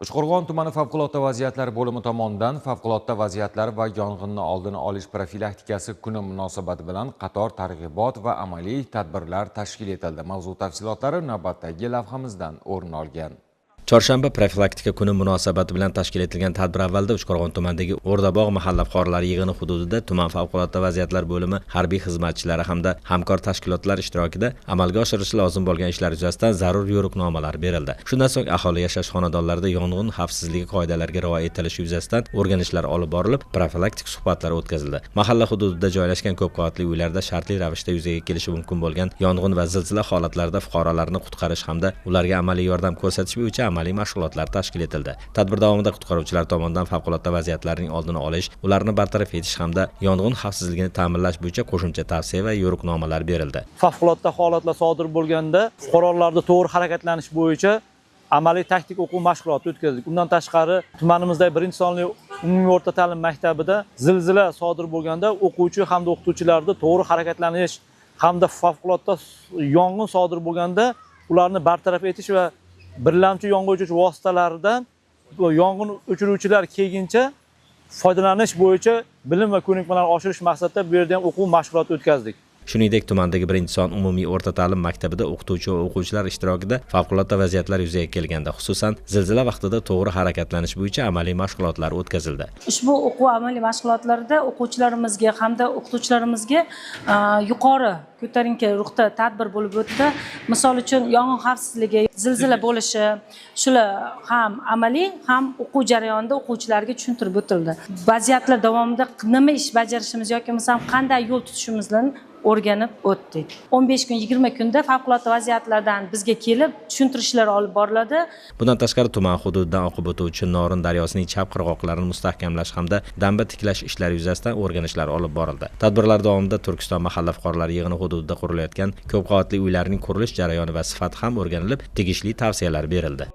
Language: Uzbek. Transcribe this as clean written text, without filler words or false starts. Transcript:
Toshqo'rg'on tumani favqulodda vaziyatlar bo'limi tomonidan favqulodda vaziyatlar va yong'inni oldini olish profilaktikasi kuni munosabati bilan qator targ'ibot va amaliy tadbirlar tashkil etildi. Mavzu tafsilotlari navbatdagi lavhamizdan o'rin olgan. Chorshanba profilaktika kuni munosabati bilan tashkil etilgan tadbir avvalda Uchqo'rg'on tumanidagi O'rdabog' mahalla fuqarolari yig'ini hududida tuman favqulodda vaziyatlar bo'limi harbiy xizmatchilari hamda hamkor tashkilotlar ishtirokida amalga oshirilishi lozim bo'lgan ishlar yuzasidan zarur yo'riqnomalar berildi. Shundan so'ng aholi yashash xonadonlarida yong'in xavfsizligi qoidalariga rioya etilishi yuzasidan o'rganishlar olib borilib, profilaktik suhbatlar o'tkazildi. Mahalla hududida joylashgan ko'p qavatli uylarda shartli ravishda yuzaga kelishi mumkin bo'lgan yong'in va zilzila holatlarida fuqarolarni qutqarish hamda ularga amaliy yordam ko'rsatish bo'yicha amaliy mashg'ulotlar tashkil etildi. Tadbir davomida qutqaruvchilar tomonidan favqulodda vaziyatlarning oldini olish, ularni bartaraf etish hamda yong'in xavfsizligini ta'minlash bo'yicha qo'shimcha tavsiya va yo'riqnomalar berildi. Favqulodda holatlar sodir bo'lganda fuqarolarda to'g'ri harakatlanish bo'yicha amaliy taktik o'quv mashg'uloti o'tkazdik. Undan tashqari tumanimizda birinchi sonli umumiy o'rta ta'lim maktabida zilzila sodir bo'lganda o'quvchi hamda o'qituvchilarda to'g'ri harakatlanish hamda favqulodda yong'in sodir bo'lganda ularni bartaraf etish va birlamchi yong'in o'chirish vositalaridan yong'in o'chiruvchilar kelguncha foydalanish bo'yicha bilim va ko'nikmalarni oshirish maqsadida bu yerda ham o'quv mashg'uloti o'tkazdik. Shuningdek, tumandagi birinchi son umumiy o'rta ta'lim maktabida o'qituvchi va o'quvchilar ishtirokida favqulodda vaziyatlar yuzaga kelganda, xususan zilzila vaqtida to'g'ri harakatlanish bo'yicha amaliy mashg'ulotlar o'tkazildi. Ushbu o'quv amaliy mashg'ulotlarida o'quvchilarimizga hamda o'qituvchilarimizga yuqori ko'tarinki ruhda tadbir bo'lib o'tdi. Misol uchun yong'in xavfsizligi, zilzila bo'lishi, shular ham amaliy, ham o'quv jarayonida o'quvchilarga tushuntirib o'tildi. Vaziyatlar davomida nima ish bajarishimiz yoki bo'lmasam qanday yo'l tutishimizni o'rganib o'tdik. 15 kun, 20 kunda favqulodda vaziyatlardan bizga kelib tushuntirishlar olib boriladi. Bundan tashqari tuman hududidan oqib o'tuvchi Norin daryosining chap qirg'oqlarini mustahkamlash hamda damba tiklash ishlari yuzasidan o'rganishlar olib borildi. Tadbirlar davomida Turkiston mahalla fuqarolari yig'ini hududida qurilayotgan ko'p qavatli uylarning qurilish jarayoni va sifati ham o'rganilib, tegishli tavsiyalar berildi.